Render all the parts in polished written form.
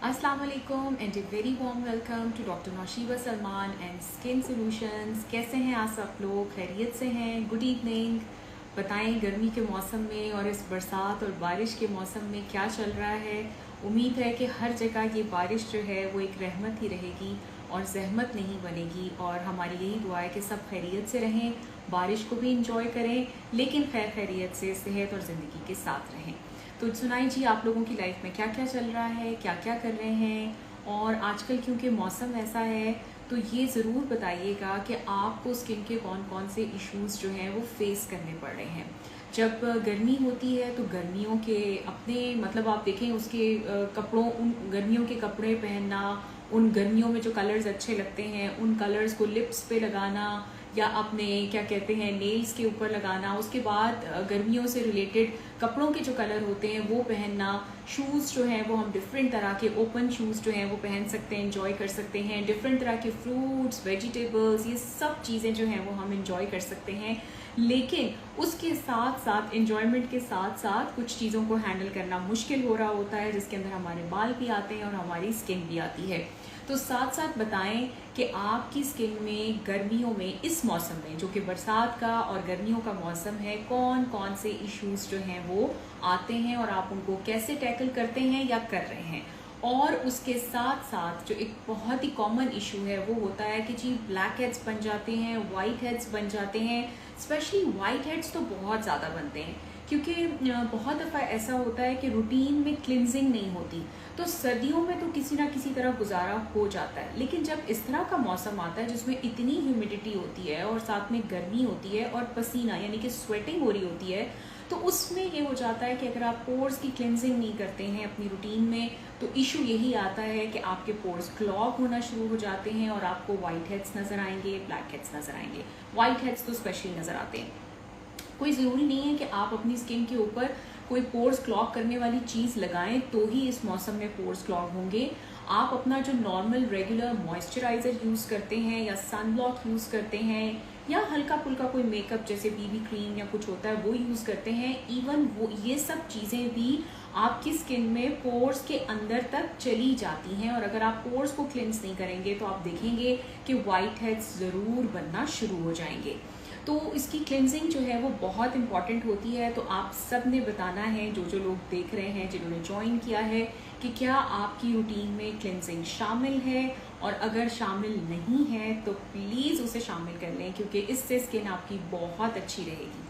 अस्सलाम वालेकुम and a very warm welcome to doctor Naushiba Salman and skin solutions. कैसे हैं आप सब लोग? खैरियत से हैं? Good evening. बताएं गर्मी के मौसम में और इस बरसात और बारिश के मौसम में क्या चल रहा है। उम्मीद है कि हर जगह ये बारिश जो है वो एक रहमत ही रहेगी और जहमत नहीं बनेगी। और हमारी यही दुआ है कि सब खैरियत से रहें, बारिश को भी इंजॉय करें, लेकिन खैरियत से, सेहत और ज़िंदगी के साथ रहें। तो सुनाई जी, आप लोगों की लाइफ में क्या क्या चल रहा है, क्या क्या कर रहे हैं। और आजकल क्योंकि मौसम ऐसा है तो ये ज़रूर बताइएगा कि आपको स्किन के कौन कौन से इश्यूज़ जो हैं वो फेस करने पड़ रहे हैं। जब गर्मी होती है तो गर्मियों के अपने मतलब आप देखें उसके कपड़ों, उन गर्मियों के कपड़े पहनना, उन गर्मियों में जो कलर्स अच्छे लगते हैं उन कलर्स को लिप्स पे लगाना या अपने क्या कहते हैं नेल्स के ऊपर लगाना। उसके बाद गर्मियों से रिलेटेड कपड़ों के जो कलर होते हैं वो पहनना। शूज़ जो हैं वो हम डिफरेंट तरह के ओपन शूज़ जो हैं वो पहन सकते हैं, एंजॉय कर सकते हैं। डिफरेंट तरह के फ्रूट्स, वेजिटेबल्स, ये सब चीज़ें जो हैं वो हम इंजॉय कर सकते हैं। लेकिन उसके साथ साथ एंजॉयमेंट के साथ साथ कुछ चीज़ों को हैंडल करना मुश्किल हो रहा होता है, जिसके अंदर हमारे बाल भी आते हैं और हमारी स्किन भी आती है। तो साथ साथ बताएं कि आपकी स्किन में गर्मियों में, इस मौसम में जो कि बरसात का और गर्मियों का मौसम है, कौन कौन से इश्यूज जो हैं वो आते हैं और आप उनको कैसे टैकल करते हैं या कर रहे हैं। और उसके साथ साथ जो एक बहुत ही कॉमन इशू है वो होता है कि जी ब्लैक हेड्स बन जाते हैं, वाइट हेड्स बन जाते हैं। स्पेशली वाइट हेड्स तो बहुत ज़्यादा बनते हैं क्योंकि बहुत दफ़ा ऐसा होता है कि रूटीन में क्लिनजिंग नहीं होती। तो सर्दियों में तो किसी ना किसी तरह गुजारा हो जाता है, लेकिन जब इस तरह का मौसम आता है जिसमें इतनी ह्यूमिडिटी होती है और साथ में गर्मी होती है और पसीना यानी कि स्वेटिंग हो रही होती है, तो उसमें ये हो जाता है कि अगर आप पोर्स की क्लिनजिंग नहीं करते हैं अपनी रूटीन में तो इशू यही आता है कि आपके पोर्स क्लॉग होना शुरू हो जाते हैं और आपको वाइट हेड्स नज़र आएंगे, ब्लैक हेड्स नज़र आएंगे। वाइट हेड्स तो स्पेशली नज़र आते हैं। कोई ज़रूरी नहीं है कि आप अपनी स्किन के ऊपर कोई पोर्स क्लॉग करने वाली चीज़ लगाएं तो ही इस मौसम में पोर्स क्लॉग होंगे। आप अपना जो नॉर्मल रेगुलर मॉइस्चराइज़र यूज़ करते हैं या सन ब्लॉक यूज़ करते हैं या हल्का फुल्का कोई मेकअप जैसे बीबी क्रीम या कुछ होता है वो यूज़ करते हैं, इवन वो ये सब चीज़ें भी आपकी स्किन में पोर्स के अंदर तक चली जाती हैं। और अगर आप पोर्स को क्लिनस नहीं करेंगे तो आप देखेंगे कि वाइट हेड्स ज़रूर बनना शुरू हो जाएंगे। तो इसकी क्लिनजिंग जो है वो बहुत इंपॉर्टेंट होती है। तो आप सब ने बताना है, जो जो लोग देख रहे हैं, जिन्होंने ज्वाइन किया है, कि क्या आपकी रूटीन में क्लिनजिंग शामिल है, और अगर शामिल नहीं है तो प्लीज़ उसे शामिल कर लें क्योंकि इससे स्किन आपकी बहुत अच्छी रहेगी।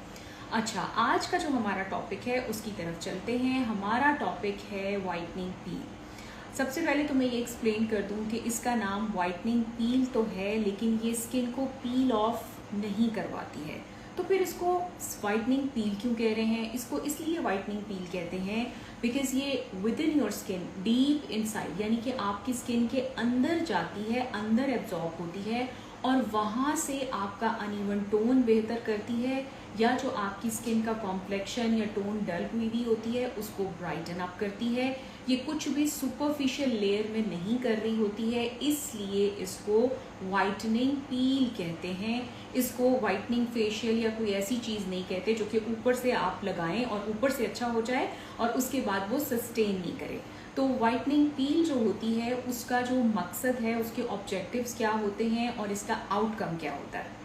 अच्छा, आज का जो हमारा टॉपिक है उसकी तरफ चलते हैं। हमारा टॉपिक है वाइटनिंग पील। सबसे पहले तो मैं ये एक्सप्लेन कर दूं कि इसका नाम वाइटनिंग पील तो है, लेकिन ये स्किन को पील ऑफ नहीं करवाती है। तो फिर इसको वाइटनिंग पील क्यों कह रहे हैं? इसको इसलिए वाइटनिंग पील कहते हैं बिकॉज ये with in your skin, deep inside, यानी कि आपकी स्किन के अंदर जाती है, अंदर एब्जॉर्ब होती है और वहाँ से आपका अनइवन टोन बेहतर करती है, या जो आपकी स्किन का कॉम्प्लेक्शन या टोन डल हुई भी होती है उसको ब्राइटन अप करती है। ये कुछ भी सुपरफिशियल लेयर में नहीं कर रही होती है, इसलिए इसको वाइटनिंग पील कहते हैं। इसको वाइटनिंग फेशियल या कोई ऐसी चीज़ नहीं कहते जो कि ऊपर से आप लगाएं और ऊपर से अच्छा हो जाए और उसके बाद वो सस्टेन नहीं करे। तो वाइटनिंग पील जो होती है उसका जो मकसद है, उसके ऑब्जेक्टिव्स क्या होते हैं और इसका आउटकम क्या होता है।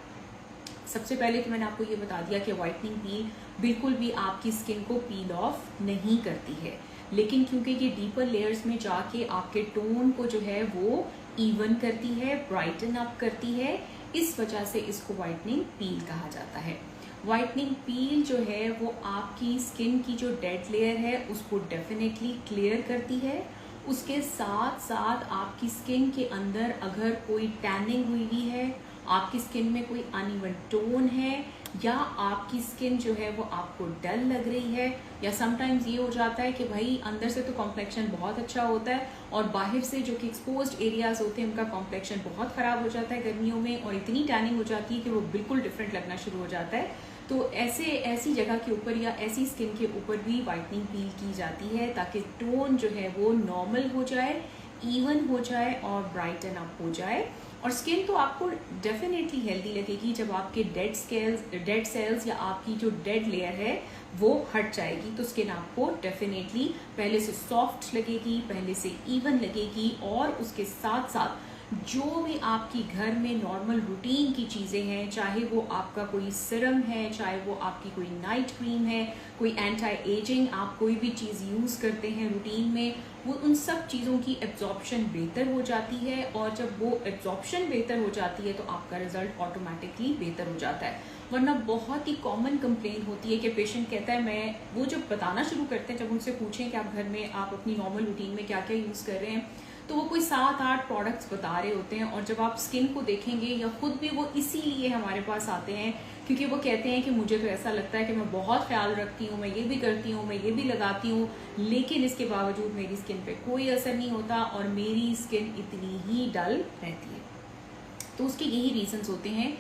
सबसे पहले तो मैंने आपको ये बता दिया कि वाइटनिंग पील बिल्कुल भी आपकी स्किन को पील ऑफ नहीं करती है, लेकिन क्योंकि ये डीपर लेयर्स में जाके आपके टोन को जो है वो इवन करती है, ब्राइटन अप करती है, इस वजह से इसको वाइटनिंग पील कहा जाता है। वाइटनिंग पील जो है वो आपकी स्किन की जो डेड लेयर है उसको डेफिनेटली क्लियर करती है। उसके साथ साथ आपकी स्किन के अंदर अगर कोई टैनिंग हुई हुई है, आपकी स्किन में कोई अनइवन टोन है, या आपकी स्किन जो है वो आपको डल लग रही है, या समटाइम्स ये हो जाता है कि भाई अंदर से तो कॉम्प्लेक्शन बहुत अच्छा होता है और बाहर से जो कि एक्सपोज्ड एरियाज होते हैं उनका कॉम्प्लेक्शन बहुत ख़राब हो जाता है गर्मियों में, और इतनी टैनिंग हो जाती है कि वो बिल्कुल डिफरेंट लगना शुरू हो जाता है। तो ऐसी जगह के ऊपर या ऐसी स्किन के ऊपर भी वाइटनिंग पील की जाती है ताकि टोन जो है वो नॉर्मल हो जाए, इवन हो जाए और ब्राइटन अप हो जाए। और स्किन तो आपको डेफिनेटली हेल्दी लगेगी जब आपके डेड सेल्स या आपकी जो डेड लेयर है वो हट जाएगी। तो स्किन आपको डेफिनेटली पहले से सॉफ्ट लगेगी, पहले से इवन लगेगी, और उसके साथ साथ जो भी आपकी घर में नॉर्मल रूटीन की चीज़ें हैं, चाहे वो आपका कोई सिरम है, चाहे वो आपकी कोई नाइट क्रीम है, कोई एंटी एजिंग आप कोई भी चीज़ यूज़ करते हैं रूटीन में, वो उन सब चीज़ों की एब्जॉर्प्शन बेहतर हो जाती है। और जब वो एब्जॉर्प्शन बेहतर हो जाती है तो आपका रिजल्ट ऑटोमेटिकली बेहतर हो जाता है। वरना बहुत ही कॉमन कंप्लेन होती है कि पेशेंट कहता है, मैं वो जब बताना शुरू करते हैं, जब उनसे पूछें कि आप घर में आप अपनी नॉर्मल रूटीन में क्या क्या यूज़ कर रहे हैं, तो वो कोई 7-8 प्रोडक्ट्स बता रहे होते हैं। और जब आप स्किन को देखेंगे, या खुद भी वो इसीलिए हमारे पास आते हैं क्योंकि वो कहते हैं कि मुझे तो ऐसा लगता है कि मैं बहुत ख्याल रखती हूँ, मैं ये भी करती हूँ, मैं ये भी लगाती हूँ, लेकिन इसके बावजूद मेरी स्किन पे कोई असर नहीं होता और मेरी स्किन इतनी ही डल रहती है। तो उसके यही रीजंस होते हैं।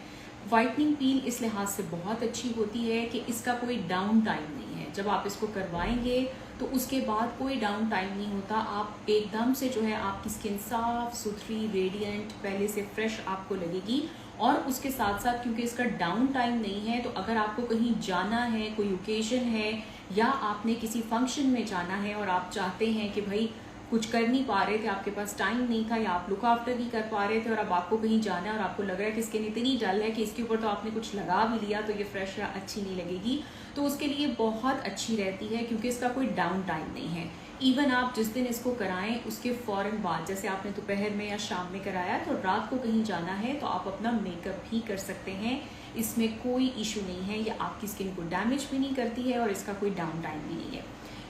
वाइटनिंग पील इस लिहाज से बहुत अच्छी होती है कि इसका कोई डाउन टाइम नहीं है। जब आप इसको करवाएंगे तो उसके बाद कोई डाउन टाइम नहीं होता। आप एकदम से जो है आपकी स्किन साफ सुथरी, रेडिएंट, पहले से फ्रेश आपको लगेगी। और उसके साथ साथ क्योंकि इसका डाउन टाइम नहीं है, तो अगर आपको कहीं जाना है, कोई ओकेजन है, या आपने किसी फंक्शन में जाना है और आप चाहते हैं कि भाई कुछ कर नहीं पा रहे थे, आपके पास टाइम नहीं था, या आप लुक आफ्टर नहीं कर पा रहे थे, और अब आपको कहीं जाना है और आपको लग रहा है कि स्किन इतनी डल है कि इसके ऊपर तो आपने कुछ लगा भी लिया तो ये फ्रेश या अच्छी नहीं लगेगी, तो उसके लिए बहुत अच्छी रहती है क्योंकि इसका कोई डाउन टाइम नहीं है। इवन आप जिस दिन इसको कराएं उसके फ़ौरन बाद, जैसे आपने दोपहर में या शाम में कराया, तो रात को कहीं जाना है तो आप अपना मेकअप भी कर सकते हैं। इसमें कोई इशू नहीं है, ये आपकी स्किन को डैमेज भी नहीं करती है और इसका कोई डाउन टाइम भी नहीं है।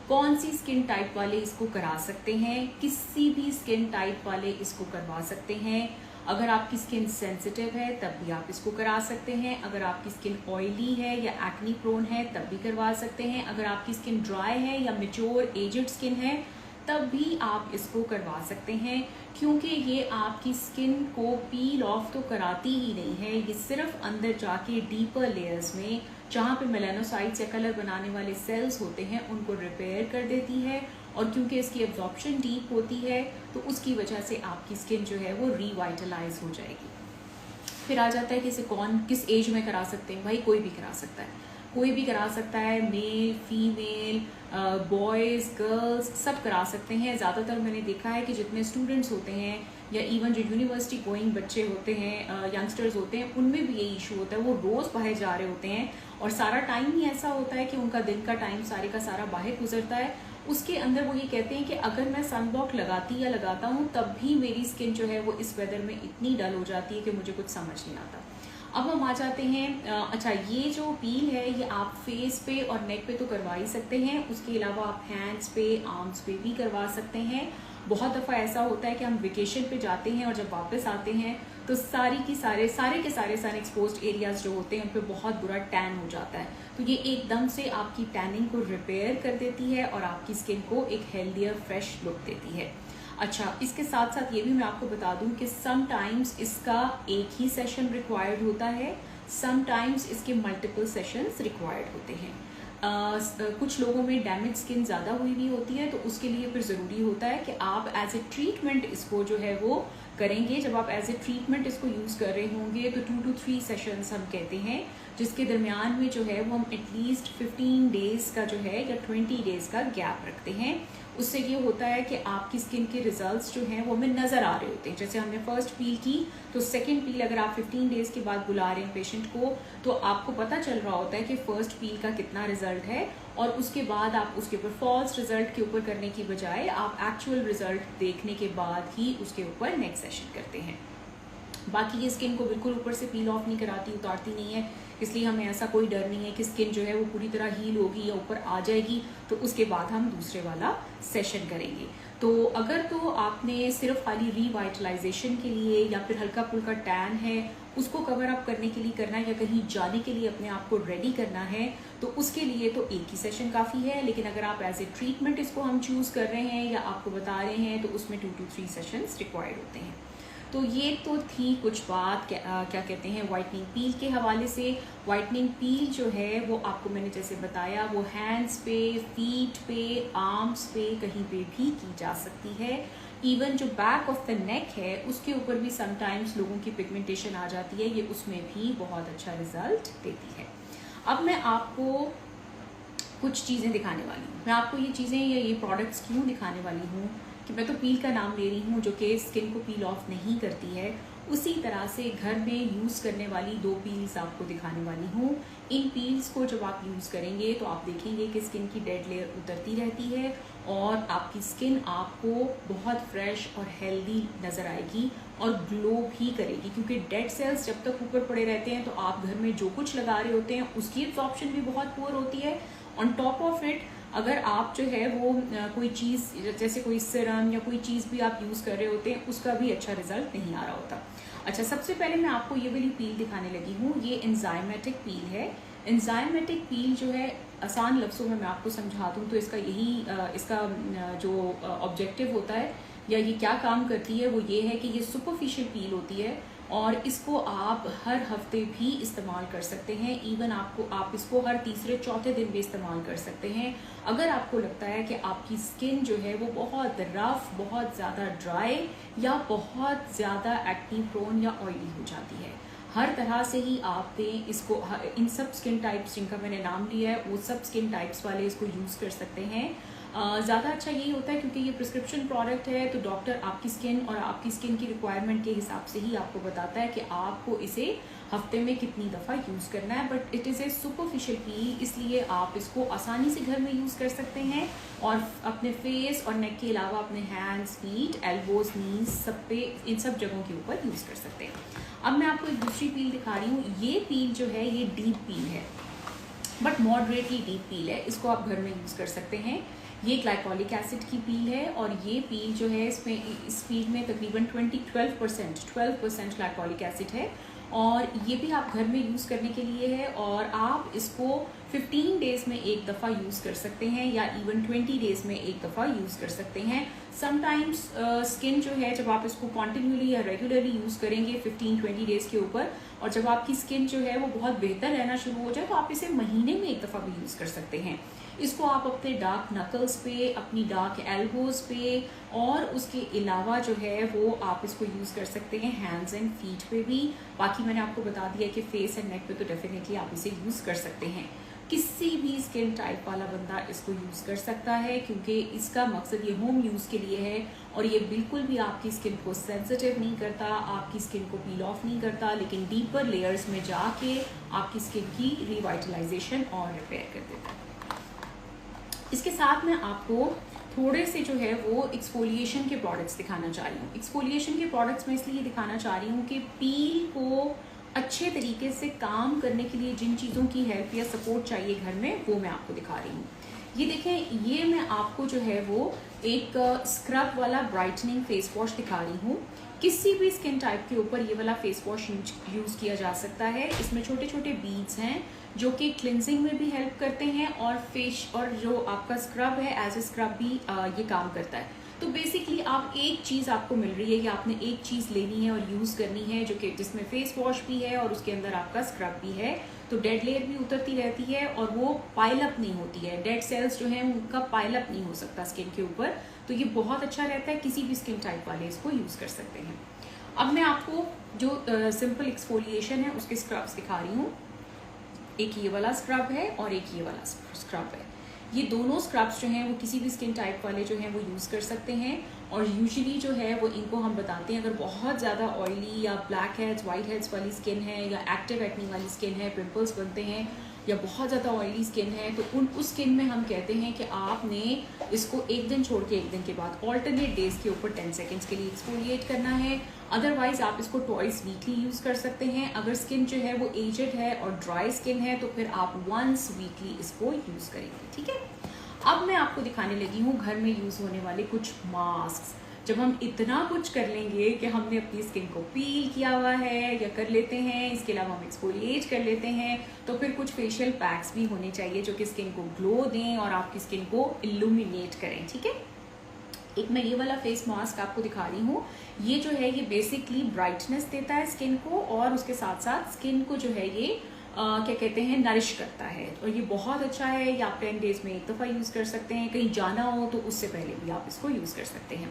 कौन सी स्किन टाइप वाले इसको करा सकते हैं? किसी भी स्किन टाइप वाले इसको करवा सकते हैं। अगर आपकी स्किन सेंसिटिव है तब भी आप इसको करा सकते हैं। अगर आपकी स्किन ऑयली है या एक्नी प्रोन है तब भी करवा सकते हैं। अगर आपकी स्किन ड्राई है या मैच्योर एजेड स्किन है तब भी आप इसको करवा सकते हैं, क्योंकि ये आपकी स्किन को पील ऑफ तो कराती ही नहीं है, ये सिर्फ अंदर जाके डीपर लेयर्स में जहाँ पे मेलानोसाइट्स या कलर बनाने वाले सेल्स होते हैं उनको रिपेयर कर देती है। और क्योंकि इसकी एब्जॉर्प्शन डीप होती है तो उसकी वजह से आपकी स्किन जो है वो रिवाइटलाइज हो जाएगी। फिर आ जाता है कि इसे कौन किस एज में करा सकते हैं? भाई कोई भी करा सकता है, कोई भी करा सकता है, मेल फीमेल, बॉयज़ गर्ल्स सब करा सकते हैं। ज़्यादातर मैंने देखा है कि जितने स्टूडेंट्स होते हैं या इवन जो यूनिवर्सिटी गोइंग बच्चे होते हैं, यंगस्टर्स होते हैं, उनमें भी यही इशू होता है। वो रोज़ बाहर जा रहे होते हैं और सारा टाइम ही ऐसा होता है कि उनका दिन का टाइम सारे का सारा बाहर गुजरता है। उसके अंदर वो ये कहते हैं कि अगर मैं सनब्लॉक लगाती या लगाता हूँ तब भी मेरी स्किन जो है वो इस वेदर में इतनी डल हो जाती है कि मुझे कुछ समझ नहीं आता। अब हम आ जाते हैं, अच्छा ये जो पील है ये आप फेस पे और नेक पे तो करवा ही सकते हैं, उसके अलावा आप हैंड्स पे, आर्म्स पे भी करवा सकते हैं। बहुत दफ़ा ऐसा होता है कि हम वेकेशन पे जाते हैं और जब वापस आते हैं तो सारे के सारे सन एक्सपोज्ड एरियाज जो होते हैं उन पर बहुत बुरा टैन हो जाता है। तो ये एकदम से आपकी टैनिंग को रिपेयर कर देती है और आपकी स्किन को एक हेल्दियर फ्रेश लुक देती है। अच्छा, इसके साथ साथ ये भी मैं आपको बता दूं कि समटाइम्स इसका एक ही सेशन रिक्वायर्ड होता है, समटाइम्स इसके मल्टीपल सेशंस रिक्वायर्ड होते हैं। कुछ लोगों में डैमेज स्किन ज़्यादा हुई भी होती है तो उसके लिए फिर ज़रूरी होता है कि आप एज ए ट्रीटमेंट इसको जो है वो करेंगे। जब आप एज ए ट्रीटमेंट इसको यूज़ कर रहे होंगे तो 2 to 3 सेशंस हम कहते हैं, जिसके दरमियान में जो है वो हम एटलीस्ट 15 डेज़ का जो है या 20 डेज़ का गैप रखते हैं। उससे ये होता है कि आपकी स्किन के रिजल्ट्स जो हैं वो हमें नज़र आ रहे होते हैं। जैसे हमने फर्स्ट पील की तो सेकंड पील अगर आप 15 डेज़ के बाद बुला रहे हैं पेशेंट को तो आपको पता चल रहा होता है कि फ़र्स्ट पील का कितना रिजल्ट है, और उसके बाद आप उसके ऊपर फॉल्स रिजल्ट के ऊपर करने की बजाय आप एक्चुअल रिजल्ट देखने के बाद ही उसके ऊपर नेक्स्ट सेशन करते हैं। बाकी ये स्किन को बिल्कुल ऊपर से पील ऑफ नहीं कराती, उतारती नहीं है, इसलिए हमें ऐसा कोई डर नहीं है कि स्किन जो है वो पूरी तरह हील होगी या ऊपर आ जाएगी तो उसके बाद हम दूसरे वाला सेशन करेंगे। तो अगर तो आपने सिर्फ खाली रिवाइटलाइजेशन के लिए या फिर हल्का फुल्का टैन है उसको कवर अप करने के लिए करना है या कहीं जाने के लिए अपने आप को रेडी करना है तो उसके लिए तो एक ही सेशन काफ़ी है। लेकिन अगर आप एज ए ट्रीटमेंट इसको हम चूज़ कर रहे हैं या आपको बता रहे हैं तो उसमें 2 to 3 सेशंस रिक्वायर्ड होते हैं। तो ये तो थी कुछ बात क्या कहते हैं वाइटनिंग पील के हवाले से। वाइटनिंग पील जो है वो आपको मैंने जैसे बताया वो हैंड्स पे, फीट पे, आर्म्स पे, कहीं पे भी की जा सकती है। इवन जो बैक ऑफ द नेक है उसके ऊपर भी समटाइम्स लोगों की पिगमेंटेशन आ जाती है, ये उसमें भी बहुत अच्छा रिजल्ट देती है। अब मैं आपको कुछ चीज़ें दिखाने वाली हूँ। मैं आपको ये चीज़ें या ये प्रोडक्ट्स क्यों दिखाने वाली हूँ कि मैं तो पील का नाम ले रही हूँ जो कि स्किन को पील ऑफ नहीं करती है, उसी तरह से घर में यूज़ करने वाली 2 पील्स आपको दिखाने वाली हूँ। इन पील्स को जब आप यूज़ करेंगे तो आप देखेंगे कि स्किन की डेड लेयर उतरती रहती है और आपकी स्किन आपको बहुत फ्रेश और हेल्दी नज़र आएगी और ग्लो भी करेगी, क्योंकि डेड सेल्स जब तक ऊपर पड़े रहते हैं तो आप घर में जो कुछ लगा रहे होते हैं उसकी एब्जॉर्प्शन भी बहुत पुअर होती है। ऑन टॉप ऑफ इट अगर आप जो है वो कोई चीज़ जैसे कोई सिरम या कोई चीज़ भी आप यूज़ कर रहे होते हैं उसका भी अच्छा रिजल्ट नहीं आ रहा होता। अच्छा, सबसे पहले मैं आपको ये वाली पील दिखाने लगी हूँ। ये एंजाइमेटिक पील है। एंजाइमेटिक पील जो है, आसान लफ्ज़ों में मैं आपको समझा दूँ तो इसका यही इसका जो ऑब्जेक्टिव होता है या ये क्या काम करती है वो ये है कि ये सुपरफिशियल पील होती है और इसको आप हर हफ्ते भी इस्तेमाल कर सकते हैं। इवन आप इसको हर तीसरे चौथे दिन भी इस्तेमाल कर सकते हैं अगर आपको लगता है कि आपकी स्किन जो है वो बहुत रफ, बहुत ज़्यादा ड्राई या बहुत ज़्यादा एक्ने प्रोन या ऑयली हो जाती है। हर तरह से ही आपने इसको इन सब स्किन टाइप्स जिनका मैंने नाम लिया है वो सब स्किन टाइप्स वाले इसको यूज़ कर सकते हैं। ज़्यादा अच्छा यही होता है क्योंकि ये प्रिस्क्रिप्शन प्रोडक्ट है तो डॉक्टर आपकी स्किन और आपकी स्किन की रिक्वायरमेंट के हिसाब से ही आपको बताता है कि आपको इसे हफ्ते में कितनी दफ़ा यूज़ करना है। But it is a superficial peel, इसलिए आप इसको आसानी से घर में यूज़ कर सकते हैं और अपने फेस और नेक के अलावा अपने हैंड्स, फीट, एल्बोज, नीज सब पे, इन सब जगहों के ऊपर यूज़ कर सकते हैं। अब मैं आपको एक दूसरी पील दिखा रही हूँ। ये पील जो है ये डीप पील है, बट मॉडरेटली डीप पील है। इसको आप घर में यूज़ कर सकते हैं। ये ग्लाइकोलिक एसिड की पील है और ये पील जो है इस पील में तकरीबन 12% ग्लाइकोलिक एसिड है और ये भी आप घर में यूज़ करने के लिए है और आप इसको 15 डेज़ में एक दफ़ा यूज़ कर सकते हैं या इवन 20 डेज़ में एक दफ़ा यूज़ कर सकते हैं। समटाइम्स स्किन जो है जब आप इसको कॉन्टिन्यूली या रेगुलरली यूज़ करेंगे 15-20 डेज़ के ऊपर और जब आपकी स्किन जो है वो बहुत बेहतर रहना शुरू हो जाए तो आप इसे महीने में एक दफ़ा भी यूज़ कर सकते हैं। इसको आप अपने डार्क नकल्स पे, अपनी डार्क एल्बोज पे और उसके अलावा जो है वो आप इसको यूज़ कर सकते हैं हैंड्स एंड फीट पे भी। बाकी मैंने आपको बता दिया कि फेस एंड नेक पे तो डेफिनेटली आप इसे यूज़ कर सकते हैं। किसी भी स्किन टाइप वाला बंदा इसको यूज़ कर सकता है क्योंकि इसका मकसद ये होम यूज़ के लिए है और ये बिल्कुल भी आपकी स्किन को सेंसिटिव नहीं करता, आपकी स्किन को पील ऑफ नहीं करता, लेकिन डीपर लेयर्स में जाके आपकी स्किन की रिवाइटलाइजेशन और रिपेयर कर देता है। इसके साथ मैं आपको थोड़े से जो है वो एक्सफोलिएशन के प्रोडक्ट्स दिखाना चाह रही हूँ। एक्सफोलिएशन के प्रोडक्ट्स मैं इसलिए दिखाना चाह रही हूँ कि पील को अच्छे तरीके से काम करने के लिए जिन चीज़ों की हेल्प या सपोर्ट चाहिए घर में वो मैं आपको दिखा रही हूँ। ये देखें, ये मैं आपको जो है वो एक स्क्रब वाला ब्राइटनिंग फेस वॉश दिखा रही हूँ। किसी भी स्किन टाइप के ऊपर ये वाला फेस वॉश यूज़ किया जा सकता है। इसमें छोटे छोटे बीड्स हैं जो कि क्लिनजिंग में भी हेल्प करते हैं और फेस और जो आपका स्क्रब है एज ए स्क्रब भी ये काम करता है। तो बेसिकली आप एक चीज़ आपको मिल रही है कि आपने एक चीज़ लेनी है और यूज़ करनी है जो कि जिसमें फेस वॉश भी है और उसके अंदर आपका स्क्रब भी है। तो डेड लेयर भी उतरती रहती है और वो पाइल अप नहीं होती है। डेड सेल्स जो हैं उनका पाइल अप नहीं हो सकता स्किन के ऊपर। तो ये बहुत अच्छा रहता है, किसी भी स्किन टाइप वाले इसको यूज़ कर सकते हैं। अब मैं आपको जो सिंपल एक्सफोलिएशन है उसके स्क्रब्स दिखा रही हूँ। एक ये वाला स्क्रब है और एक ये वाला स्क्रब है। ये दोनों स्क्रब्स जो हैं वो किसी भी स्किन टाइप वाले जो हैं वो यूज़ कर सकते हैं और यूजुअली जो है वो इनको हम बताते हैं अगर बहुत ज़्यादा ऑयली या ब्लैक हेड्स, वाइट हेड्स वाली स्किन है या एक्टिव एक्ने वाली स्किन है, पिंपल्स बनते हैं या बहुत ज़्यादा ऑयली स्किन है तो उस स्किन में हम कहते हैं कि आपने इसको एक दिन छोड़ के एक दिन के बाद ऑल्टरनेट डेज के ऊपर 10 सेकेंड्स के लिए एक्सफोलिएट करना है। अदरवाइज आप इसको ट्वाइस वीकली यूज़ कर सकते हैं। अगर स्किन जो है वो एजेड है और ड्राई स्किन है तो फिर आप वंस वीकली इसको यूज़ करेंगे। ठीक है, अब मैं आपको दिखाने लगी हूँ घर में यूज़ होने वाले कुछ मास्क। जब हम इतना कुछ कर लेंगे कि हमने अपनी स्किन को पील किया हुआ है या कर लेते हैं, इसके अलावा हम एक्सफोलिएट कर लेते हैं, तो फिर कुछ फेशियल पैक्स भी होने चाहिए जो कि स्किन को ग्लो दें और आपकी स्किन को इल्यूमिनेट करें। ठीक है, एक मैं ये वाला फेस मास्क आपको दिखा रही हूँ। ये जो है ये बेसिकली ब्राइटनेस देता है स्किन को और उसके साथ साथ स्किन को जो है ये क्या कहते हैं नरिश करता है और ये बहुत अच्छा है। ये आप 10 डेज में एक दफ़ा यूज़ कर सकते हैं। कहीं जाना हो तो उससे पहले भी आप इसको यूज़ कर सकते हैं।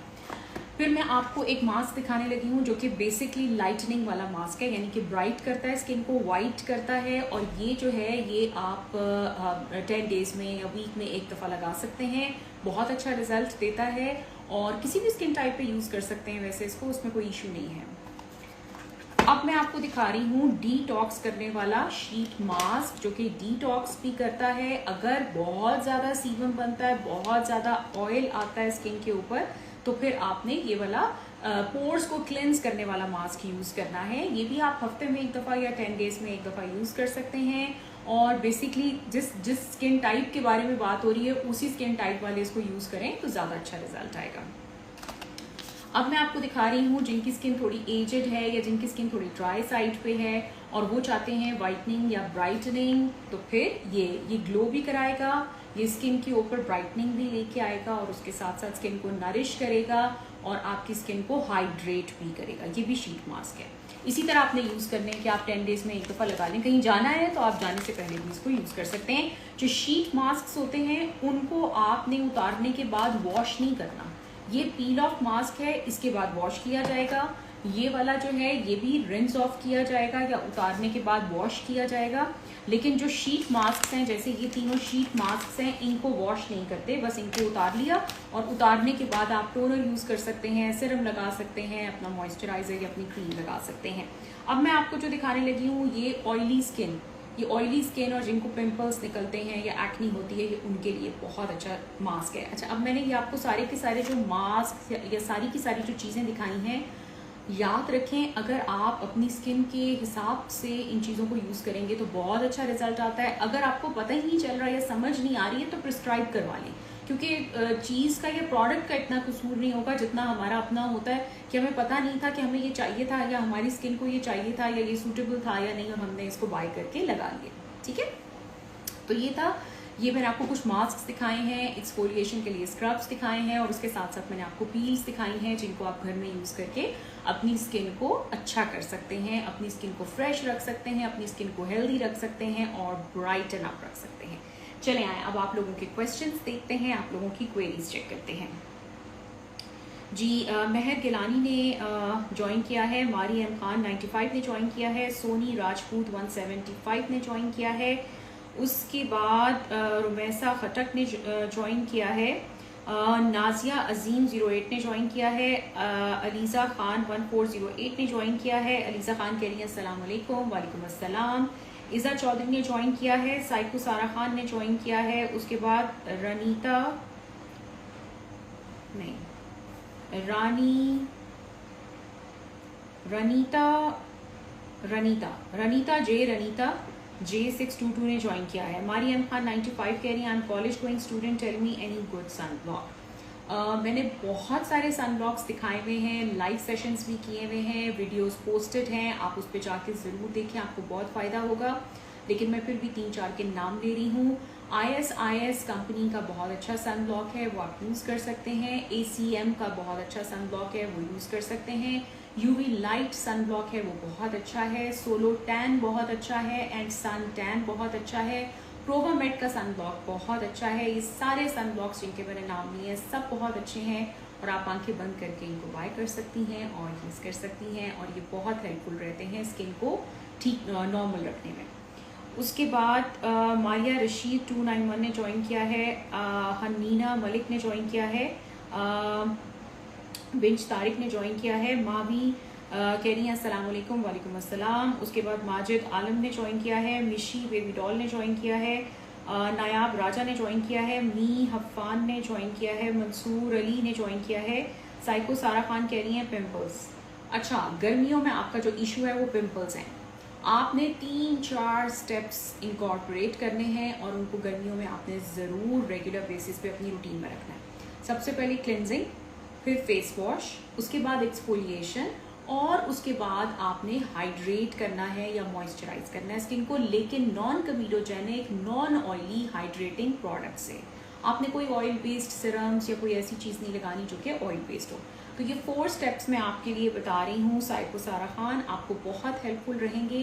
फिर मैं आपको एक मास्क दिखाने लगी हूँ जो कि बेसिकली लाइटनिंग वाला मास्क है, यानी कि ब्राइट करता है, स्किन को वाइट करता है। और ये जो है ये आप 10 डेज में या वीक में एक दफ़ा लगा सकते हैं, बहुत अच्छा रिजल्ट देता है और किसी भी स्किन टाइप पे यूज़ कर सकते हैं वैसे इसको, उसमें कोई इशू नहीं है। अब मैं आपको दिखा रही हूँ डिटॉक्स करने वाला शीट मास्क जो कि डिटॉक्स भी करता है। अगर बहुत ज़्यादा सीबम बनता है, बहुत ज़्यादा ऑयल आता है स्किन के ऊपर, तो फिर आपने ये वाला पोर्स को क्लेंस करने वाला मास्क यूज़ करना है। ये भी आप हफ्ते में एक दफ़ा या 10 डेज में एक दफ़ा यूज़ कर सकते हैं। और बेसिकली जिस स्किन टाइप के बारे में बात हो रही है उसी स्किन टाइप वाले इसको यूज़ करें तो ज़्यादा अच्छा रिजल्ट आएगा। अब मैं आपको दिखा रही हूँ जिनकी स्किन थोड़ी एजेड है या जिनकी स्किन थोड़ी ड्राई साइड पे है और वो चाहते हैं वाइटनिंग या ब्राइटनिंग, तो फिर ये ग्लो भी कराएगा, ये स्किन के ऊपर ब्राइटनिंग भी लेके आएगा और उसके साथ साथ स्किन को नरिश करेगा और आपकी स्किन को हाइड्रेट भी करेगा। ये भी शीट मास्क है। इसी तरह आपने यूज़ करने कि आप 10 डेज में एक दफ़ा लगा लें, कहीं जाना है तो आप जाने से पहले भी इसको यूज़ कर सकते हैं। जो शीट मास्क होते हैं उनको आपने उतारने के बाद वॉश नहीं करना। ये पील ऑफ मास्क है, इसके बाद वॉश किया जाएगा। ये वाला जो है ये भी रिंस ऑफ किया जाएगा या उतारने के बाद वॉश किया जाएगा। लेकिन जो शीट मास्क हैं, जैसे ये तीनों शीट मास्क हैं, इनको वॉश नहीं करते, बस इनको उतार लिया और उतारने के बाद आप टोनर यूज़ कर सकते हैं, सिरम लगा सकते हैं, अपना मॉइस्चराइजर या अपनी क्रीम लगा सकते हैं। अब मैं आपको जो दिखाने लगी हूँ ये ऑयली स्किन, ये ऑयली स्किन और जिनको पिंपल्स निकलते हैं या एक्नी होती है, ये उनके लिए बहुत अच्छा मास्क है। अच्छा, अब मैंने ये आपको सारे के सारे जो मास्क या सारी की सारी जो चीज़ें दिखाई हैं, याद रखें अगर आप अपनी स्किन के हिसाब से इन चीज़ों को यूज़ करेंगे तो बहुत अच्छा रिजल्ट आता है। अगर आपको पता ही नहीं चल रहा है या समझ नहीं आ रही है तो प्रिस्क्राइब करवा लें, क्योंकि चीज़ का या प्रोडक्ट का इतना कसूर नहीं होगा जितना हमारा अपना होता है कि हमें पता नहीं था कि हमें ये चाहिए था या हमारी स्किन को ये चाहिए था या ये सूटेबल था या नहीं और हमने इसको बाय करके लगा लिया। ठीक है, तो ये था, ये मैंने आपको कुछ मास्क दिखाए हैं, एक्सफोलिएशन के लिए स्क्रब्स दिखाए हैं और उसके साथ साथ मैंने आपको पील्स दिखाई हैं जिनको आप घर में यूज़ करके अपनी स्किन को अच्छा कर सकते हैं, अपनी स्किन को फ्रेश रख सकते हैं, अपनी स्किन को हेल्दी रख सकते हैं और ब्राइटन अप रख सकते हैं। चले आए अब आप लोगों के क्वेश्चंस देखते हैं, आप लोगों की क्वेरीज चेक करते हैं। जी महर गिलानी ने ज्वाइन किया है, मारी एम खान 95 ने ज्वाइन किया है, सोनी राजपूत 175 ने ज्वाइन किया है, उसके बाद रुमैसा खटक ने ज्वाइन किया है, नाजिया अजीम 08 ने ज्वाइन किया है, अलीज़ा खान 1408 ने ज्वाइन किया है। अलीज़ा खान कह रही है अस्सलाम वालेकुम। वालेकुम अस्सलाम। इज़ा चौधरी ने ज्वाइन किया है, साइको सारा खान ने ज्वाइन किया है, उसके बाद रनीता J622 ने ज्वाइन किया है। मारियम खान 95 कह रही है I am college going student, tell me any good sunblock. मैंने बहुत सारे सन ब्लॉक्स दिखाए हुए हैं, लाइव सेशंस भी किए हुए हैं, वीडियोस पोस्टेड हैं, आप उस पर जाके ज़रूर देखें, आपको बहुत फ़ायदा होगा। लेकिन मैं फिर भी 3-4 के नाम ले रही हूँ। IS कंपनी का बहुत अच्छा सन ब्लॉक है, वो आप यूज़ कर सकते हैं। ACM का बहुत अच्छा सन ब्लॉक है, वो यूज़ कर सकते हैं। UV लाइट सन ब्लॉक है, वो बहुत अच्छा है। सोलो टैन बहुत अच्छा है एंड सन टैन बहुत अच्छा है। प्रोवामेड का सन ब्लॉक बहुत अच्छा है। ये सारे सन ब्लॉक्स जिनके मैंने नाम लिए सब बहुत अच्छे हैं और आप आंखें बंद करके इनको बाय कर सकती हैं और यूज़ कर सकती हैं और ये बहुत हेल्पफुल रहते हैं स्किन को ठीक नॉर्मल रखने में। उसके बाद मारिया रशीद 291 ने ज्वाइन किया है, हनीना मलिक ने ज्वाइन किया है, बिंच तारिक ने ज्वाइन किया है, मावी कह रही हैं अस्सलाम वालेकुम। वालेकुम अस्सलाम। उसके बाद माजिद आलम ने ज्वाइन किया है, मिशी बेबी डॉल ने ज्वाइन किया है, नायाब राजा ने ज्वाइन किया है, मी हफ़ान ने ज्वाइन किया है, मंसूर अली ने ज्वाइन किया है, साइको सारा खान कह रही हैं पिंपल्स। अच्छा, गर्मियों में आपका जो इशू है वो पिंपल्स हैं, आपने 3-4 स्टेप्स इनकॉर्पोरेट करने हैं और उनको गर्मियों में आपने ज़रूर रेगुलर बेसिस पे अपनी रूटीन में रखना है। सबसे पहले क्लिनजिंग, फिर फेस वॉश, उसके बाद एक्सफोलिएशन और उसके बाद आपने हाइड्रेट करना है या मॉइस्चराइज करना है स्किन को, लेकिन non comedogenic non oily hydrating product से। आपने कोई ऑयल बेस्ड सिरम्स या कोई ऐसी चीज़ नहीं लगानी जो कि ऑयल बेस्ड हो। तो ये 4 स्टेप्स मैं आपके लिए बता रही हूँ, साइको सारा खान आपको बहुत हेल्पफुल रहेंगे।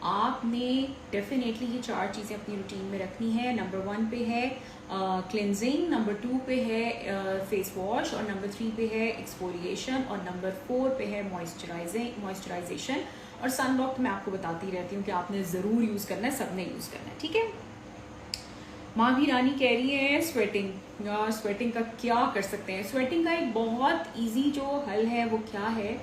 आपने डेफिनेटली ये 4 चीज़ें अपनी रूटीन में रखनी है। नंबर 1 पे है क्लिनजिंग, नंबर 2 पे है फेस वॉश, और नंबर 3 पे है एक्सफोलिएशन, और नंबर 4 पे है मॉइस्चराइजेशन। और सनब्लॉक मैं आपको बताती रहती हूँ कि आपने ज़रूर यूज़ करना है, सबने यूज़ करना है, ठीक है। माँ भी रानी कह रही है स्वेटिंग। यार स्वेटिंग का क्या कर सकते हैं? स्वेटिंग का एक बहुत इजी जो हल है वो क्या है,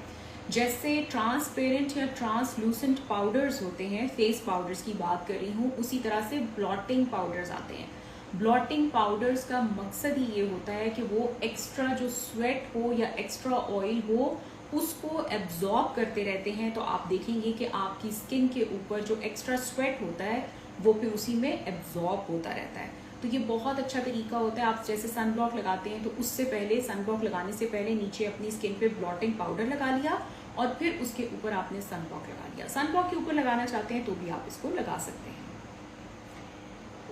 जैसे ट्रांसपेरेंट या ट्रांसलूसेंट पाउडर्स होते हैं, फेस पाउडर्स की बात कर रही हूँ, उसी तरह से ब्लॉटिंग पाउडर्स आते हैं। ब्लॉटिंग पाउडर्स का मकसद ही ये होता है कि वो एक्स्ट्रा जो स्वेट हो या एक्स्ट्रा ऑयल हो उसको एब्जॉर्ब करते रहते हैं। तो आप देखेंगे कि आपकी स्किन के ऊपर जो एक्स्ट्रा स्वेट होता है वो फिर उसी में एब्जॉर्ब होता रहता है। तो ये बहुत अच्छा तरीका होता है। आप जैसे सनब्लॉक लगाते हैं तो उससे पहले, सनब्लॉक लगाने से पहले नीचे अपनी स्किन पे ब्लॉटिंग पाउडर लगा लिया और फिर उसके ऊपर आपने सनब्लॉक लगा लिया। सनब्लॉक के ऊपर लगाना चाहते हैं तो भी आप इसको लगा सकते हैं।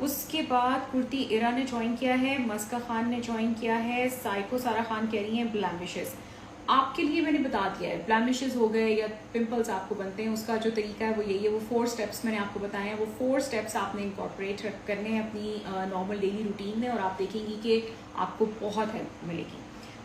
उसके बाद कुर्ती इरा ने ज्वाइन किया है, मस्का खान ने ज्वाइन किया है, साइको सारा खान कह रही हैं ब्लैमिशेस। आपके लिए मैंने बता दिया है, ब्लैमिशेस हो गए या पिंपल्स आपको बनते हैं, उसका जो तरीका है वो यही है। वो 4 स्टेप्स मैंने आपको बताए हैं, वो 4 स्टेप्स आपने इंकॉर्पोरेट करने हैं अपनी नॉर्मल डेली रूटीन में, और आप देखेंगी कि आपको बहुत हेल्प मिलेगी।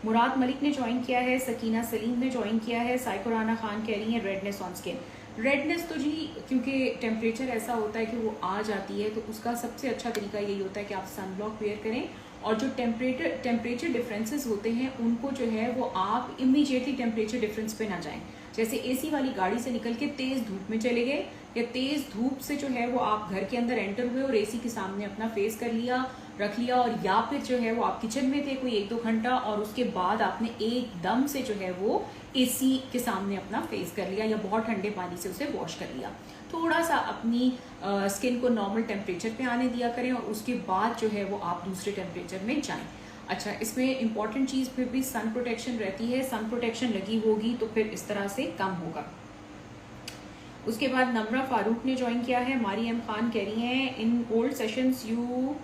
मुराद मलिक ने ज्वाइन किया है, सकीना सलीम ने ज्वाइन किया है, साइको राना खान कह रही हैं रेडनेस ऑन स्किन। रेडनेस तो जी क्योंकि टेम्परेचर ऐसा होता है कि वो आ जाती है, तो उसका सबसे अच्छा तरीका यही होता है कि आप सनब्लॉक वेयर करें, और जो टेम्परेचर डिफरेंसेस होते हैं उनको जो है वो आप इमीडिएटली टेम्परेचर डिफरेंस पे ना जाएं। जैसे एसी वाली गाड़ी से निकल के तेज़ धूप में चले गए, या तेज़ धूप से जो है वो आप घर के अंदर एंटर हुए और एसी के सामने अपना फेस कर लिया, रख लिया, और या फिर जो है वो आप किचन में थे कोई 1-2 घंटा और उसके बाद आपने एकदम से जो है वो एसी के सामने अपना फेस कर लिया, या बहुत ठंडे पानी से उसे वॉश कर लिया। थोड़ा सा अपनी स्किन को नॉर्मल टेम्परेचर पे आने दिया करें, और उसके बाद जो है वो आप दूसरे टेम्परेचर में जाएं। अच्छा, इसमें इंपॉर्टेंट चीज़ फिर भी सन प्रोटेक्शन रहती है। सन प्रोटेक्शन लगी होगी तो फिर इस तरह से कम होगा। उसके बाद नम्रा फारूक ने ज्वाइन किया है, मारी एम खान कह रही हैं in old sessions you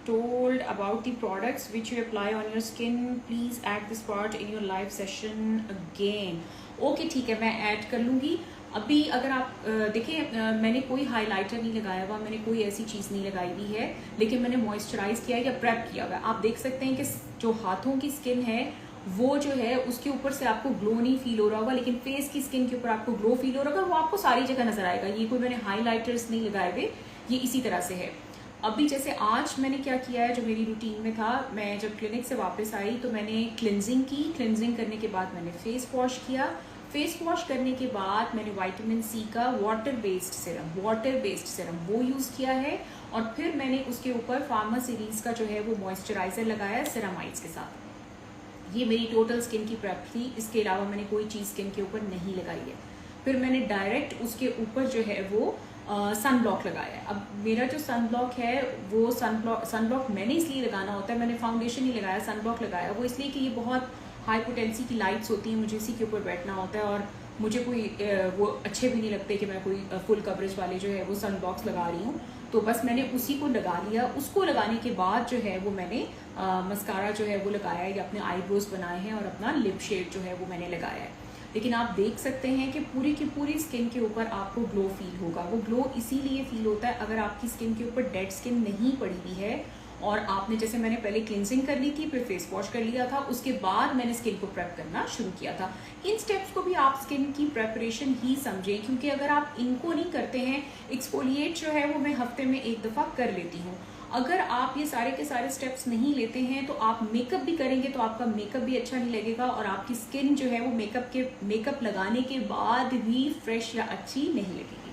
told about the products which you apply on your skin, please add this part in your live session again. Okay ठीक है, मैं ऐड कर लूँगी। अभी अगर आप देखें, मैंने कोई हाइलाइटर नहीं लगाया हुआ, मैंने कोई ऐसी चीज़ नहीं लगाई हुई है, लेकिन मैंने मॉइस्चराइज किया या प्रेप किया हुआ है। आप देख सकते हैं कि जो हाथों की स्किन है वो जो है उसके ऊपर से आपको ग्लो नहीं फील हो रहा होगा, लेकिन फेस की स्किन के ऊपर आपको ग्लो फील हो रहा होगा। वो आपको सारी जगह नजर आएगा। ये कोई मैंने हाईलाइटर्स नहीं लगाए हुए, ये इसी तरह से है। अभी जैसे आज मैंने क्या किया है, जो मेरी रूटीन में था, मैं जब क्लिनिक से वापस आई तो मैंने क्लिनजिंग की। क्लिनजिंग करने के बाद मैंने फेस वॉश किया। फेस वॉश करने के बाद मैंने विटामिन सी का वाटर बेस्ड सिरम वो यूज़ किया है, और फिर मैंने उसके ऊपर फार्मा सीरीज का जो है वो मॉइस्चराइजर लगाया सेरामाइड्स के साथ। ये मेरी टोटल स्किन की प्रेप थी, इसके अलावा मैंने कोई चीज़ स्किन के ऊपर नहीं लगाई है। फिर मैंने डायरेक्ट उसके ऊपर जो है वो सनब्लॉक लगाया है। अब मेरा जो सनब्लॉक है वो सनब्लॉक मैंने इसलिए लगाना होता है, मैंने फाउंडेशन नहीं लगाया, सनब्लॉक लगाया। वो इसलिए कि ये बहुत हाई पोटेंसी की लाइट्स होती हैं, मुझे इसी के ऊपर बैठना होता है, और मुझे कोई वो अच्छे भी नहीं लगते कि मैं कोई फुल कवरेज वाले जो है वो सनब्लॉक्स लगा रही हूँ। तो बस मैंने उसी को लगा लिया। उसको लगाने के बाद जो है वो मैंने मस्कारा जो है वो लगाया है, या अपने आईब्रोज बनाए हैं, और अपना लिप शेड जो है वो मैंने लगाया है। लेकिन आप देख सकते हैं कि पूरी की पूरी स्किन के ऊपर आपको ग्लो फील होगा। वो ग्लो इसीलिए फील होता है अगर आपकी स्किन के ऊपर डेड स्किन नहीं पड़ी हुई है, और आपने जैसे मैंने पहले क्लिनजिंग कर ली थी, फिर फेस वॉश कर लिया था, उसके बाद मैंने स्किन को प्रेप करना शुरू किया था। इन स्टेप्स को भी आप स्किन की प्रेपरेशन ही समझें, क्योंकि अगर आप इनको नहीं करते हैं, एक्सफोलिएट जो है वो मैं हफ्ते में 1 दफ़ा कर लेती हूँ। अगर आप ये सारे के सारे स्टेप्स नहीं लेते हैं तो आप मेकअप भी करेंगे तो आपका मेकअप भी अच्छा नहीं लगेगा, और आपकी स्किन जो है वो मेकअप लगाने के बाद भी फ्रेश या अच्छी नहीं लगेगी।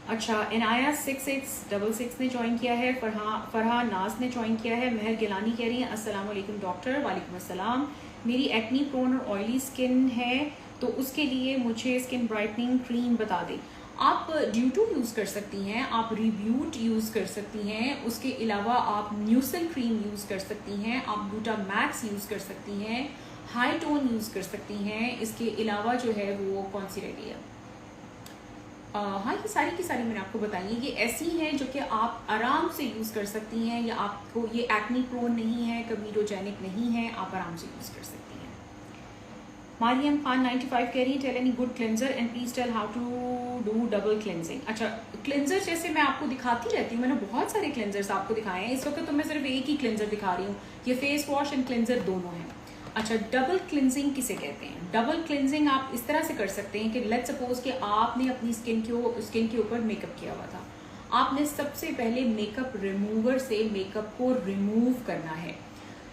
अच्छा, इनाया 6666 ने ज्वाइन किया है, फरहा नाज ने ज्वाइन किया है, महर गिलानी कह रही हैं अस्सलाम वालेकुम डॉक्टर। वालेकुम अस्सलाम। मेरी एक्नी प्रोन और ऑयली स्किन है, तो उसके लिए मुझे स्किन ब्राइटनिंग क्रीम बता दें। आप ड्यूटू यूज़ कर सकती हैं, आप रिब्यूट यूज़ कर सकती हैं, उसके अलावा आप न्यूसल क्रीम यूज़ कर सकती हैं, आप ग्लूटामैक्स यूज़ कर सकती हैं, हाई टोन यूज़ कर सकती हैं। इसके अलावा जो है वो कौन सी रह गई है, हाँ, ये सारी की सारी मैंने आपको बताई है। ये ऐसी हैं जो कि आप आराम से यूज़ कर सकती हैं, या आपको ये एक्नी प्रोन नहीं है, कमीडोजेनिक नहीं है, आप आराम से यूज़ कर सकती हैं। मारियम खान 95 कह रही है tell any good cleanser and please tell how to do double cleansing. अच्छा, क्लेंजर जैसे मैं आपको दिखाती रहती हूँ, मैंने बहुत सारे क्लेंजर्स आपको दिखाए हैं, इस वक्त तो मैं सिर्फ एक ही क्लेंजर दिखा रही हूँ। ये फेस वॉश एंड क्लेंजर दोनों हैं। अच्छा, डबल क्लिनजिंग किसे कहते हैं? डबल क्लिनजिंग आप इस तरह से कर सकते हैं कि लेट्स सपोज कि आपने अपनी स्किन के ऊपर मेकअप किया हुआ था। आपने सबसे पहले मेकअप रिमूवर से मेकअप को रिमूव करना है।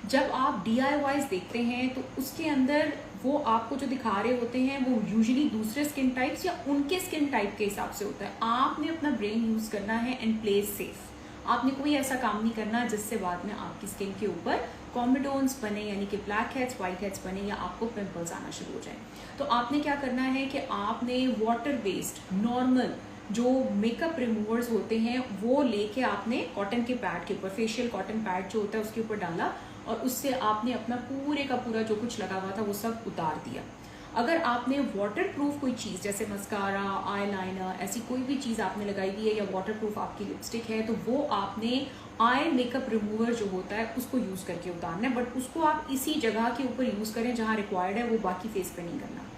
जब आप DIYs देखते हैं तो उसके अंदर वो आपको जो दिखा रहे होते हैं वो यूजुअली दूसरे स्किन टाइप्स या उनके स्किन टाइप के हिसाब से होता है। आपने अपना ब्रेन यूज करना है एंड प्ले सेफ। आपने कोई ऐसा काम नहीं करना जिससे बाद में आपकी स्किन के ऊपर कॉमेडोन्स बने, यानी कि ब्लैक हेड्स, व्हाइट हेड्स बने या आपको पिंपल्स आना शुरू हो जाए। तो आपने क्या करना है कि आपने वाटर बेस्ड नॉर्मल जो मेकअप रिमूवर्स होते हैं वो लेके आपने कॉटन के पैड के ऊपर, फेशियल कॉटन पैड जो होता है उसके ऊपर डाला और उससे आपने अपना पूरे का पूरा जो कुछ लगा हुआ था वो सब उतार दिया। अगर आपने वाटर प्रूफ कोई चीज़ जैसे मस्कारा, आईलाइनर, ऐसी कोई भी चीज़ आपने लगाई हुई है या वाटर प्रूफ आपकी लिपस्टिक है तो वो आपने आई मेकअप रिमूवर जो होता है उसको यूज़ करके उतारना है। बट उसको आप इसी जगह के ऊपर यूज़ करें जहाँ रिक्वायर्ड है, वो बाकी फेस पे नहीं करना।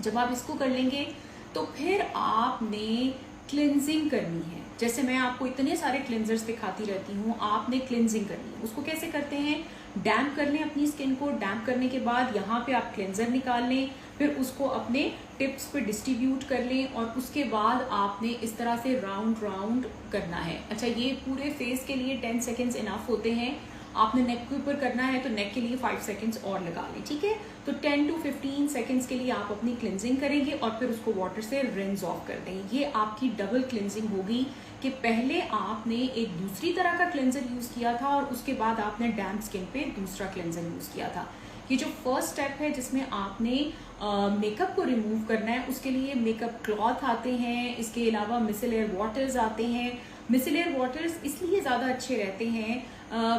जब आप इसको कर लेंगे तो फिर आपने क्लिनजिंग करनी है। जैसे मैं आपको इतने सारे क्लिनजर्स दिखाती रहती हूँ, आपने क्लिनजिंग करनी है। उसको कैसे करते हैं? डैम्प कर लें अपनी स्किन को। डैम्प करने के बाद यहाँ पे आप क्लिनजर निकाल लें, फिर उसको अपने टिप्स पे डिस्ट्रीब्यूट कर लें और उसके बाद आपने इस तरह से राउंड राउंड करना है। अच्छा, ये पूरे फेस के लिए 10 सेकेंड्स इनफ होते हैं। आपने नेक के ऊपर करना है तो नेक के लिए 5 सेकेंड्स और लगा लें, ठीक है। तो 10 to 15 सेकेंड्स के लिए आप अपनी क्लिनजिंग करेंगे और फिर उसको वाटर से रिंस ऑफ कर देंगे। ये आपकी डबल क्लिनजिंग होगी कि पहले आपने एक दूसरी तरह का क्लिनजर यूज किया था और उसके बाद आपने डैम्प स्किन पे दूसरा क्लिनजर यूज किया था। ये जो फर्स्ट स्टेप है जिसमें आपने मेकअप को रिमूव करना है, उसके लिए मेकअप क्लॉथ आते हैं, इसके अलावा मिसेलियर वाटर्स आते हैं। मिसेलियर वाटर्स इसलिए ज़्यादा अच्छे रहते हैं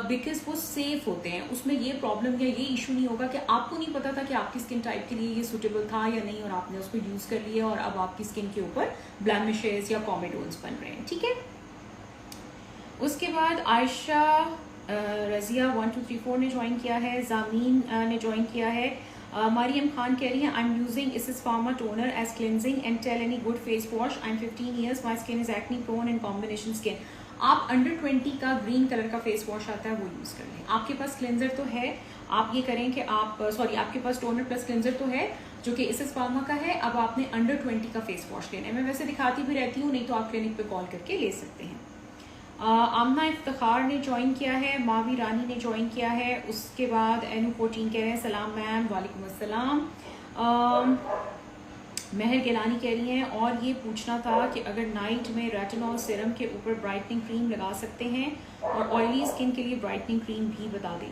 बिकॉज वो सेफ होते हैं। उसमें ये प्रॉब्लम या ये इशू नहीं होगा कि आपको नहीं पता था कि आपकी स्किन टाइप के लिए ये सूटेबल था या नहीं और आपने उसको यूज़ कर लिया और अब आपकी स्किन के ऊपर ब्लैमिशेस या कॉमेडोन्स बन रहे हैं, ठीक है। उसके बाद आयशा रजिया 1234 ने ज्वाइन किया है, जामीन ने ज्वाइन किया है। मरियम खान कह रही है I am using Isis pharma toner as cleansing and tell any good face wash. I am 15 years, my skin is acne prone and combination skin. आप अंडर 20 का ग्रीन कलर का फेस वॉश आता है वो यूज़ कर लें। आपके पास cleanser तो है, आप ये करें कि आप आपके पास टोनर प्लस क्लिनजर तो है जो कि इसिस फार्मा का है। अब आपने अंडर 20 का फेस वॉश लेना है। मैं वैसे दिखाती भी रहती हूँ, नहीं तो आप क्लिनिक पे कॉल करके ले सकते हैं। आमना इफ्तिखार ने ज्वाइन किया है, मावी रानी ने ज्वाइन किया है। उसके बाद एनू 14 कह रहे हैं सलाम मैम। वालेकुम अस्सलाम। महर गिलानी कह रही हैं और ये पूछना था कि अगर नाइट में रेटिनॉल सीरम के ऊपर ब्राइटनिंग क्रीम लगा सकते हैं और ऑयली स्किन के लिए ब्राइटनिंग क्रीम भी बता दें।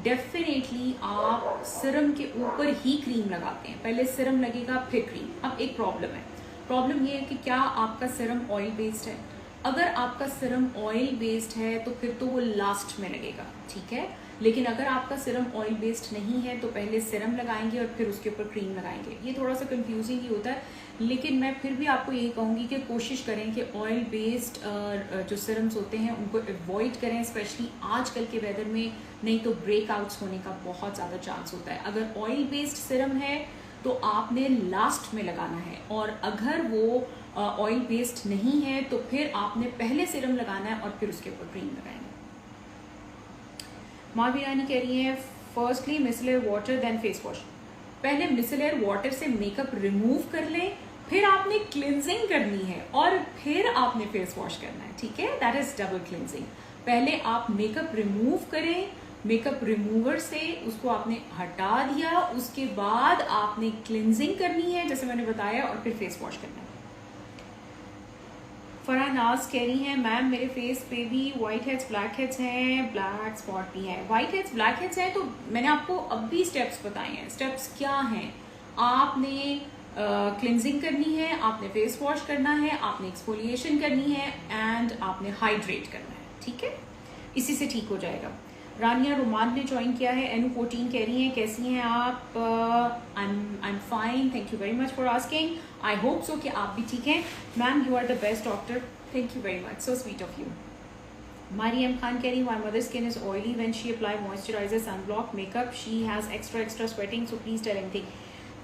डेफिनेटली आप सीरम के ऊपर ही क्रीम लगाते हैं, पहले सीरम लगेगा फिर क्रीम। अब एक प्रॉब्लम है, प्रॉब्लम ये है कि क्या आपका सीरम ऑयल बेस्ड है। अगर आपका सीरम ऑयल बेस्ड है तो फिर तो वो लास्ट में लगेगा, ठीक है। लेकिन अगर आपका सीरम ऑयल बेस्ड नहीं है तो पहले सीरम लगाएंगे और फिर उसके ऊपर क्रीम लगाएंगे। ये थोड़ा सा कंफ्यूजिंग ही होता है, लेकिन मैं फिर भी आपको यही कहूँगी कि कोशिश करें कि ऑयल बेस्ड जो सीरम्स होते हैं उनको अवॉइड करें, स्पेशली आजकल के वेदर में, नहीं तो ब्रेकआउट्स होने का बहुत ज़्यादा चांस होता है। अगर ऑयल बेस्ड सीरम है तो आपने लास्ट में लगाना है और अगर वो ऑयल बेस्ड नहीं है तो फिर आपने पहले सीरम लगाना है और फिर उसके ऊपर क्रीम लगाएंगे। मावी रानी कह रही है firstly micellar water then face wash. पहले मिसेलियर वाटर से मेकअप रिमूव कर लें, फिर आपने क्लिनजिंग करनी है और फिर आपने फेस वॉश करना है, ठीक है। That is double cleansing. पहले आप मेकअप रिमूव करें, मेकअप रिमूवर से उसको आपने हटा दिया, उसके बाद आपने क्लिनजिंग करनी है जैसे मैंने बताया और फिर फेस वॉश करना है। फरहा नाज कह रही हैं मैम मेरे फेस पे भी वाइट हेड्स ब्लैक हेड्स हैं, ब्लैक स्पॉट भी है। वाइट हेड्स ब्लैक हेड्स हैं तो मैंने आपको अब भी स्टेप्स बताए हैं। स्टेप्स क्या हैं? आपने क्लिनजिंग करनी है, आपने फेस वॉश करना है, आपने एक्सफोलिएशन करनी है एंड आपने हाइड्रेट करना है, ठीक है। इसी से ठीक हो जाएगा। रानिया रोमान ने ज्वाइन किया है, एनू 14 कह रही हैं कैसी हैं आप? I am fine, thank you very much for asking. I hope so कि आप भी ठीक हैं। Ma'am you are the best doctor, thank you very much, so sweet of you. Mariam Khan कह रही है, my mother's skin is oily when she apply moisturizer, sunblock, makeup, she has extra sweating, so please tell anything.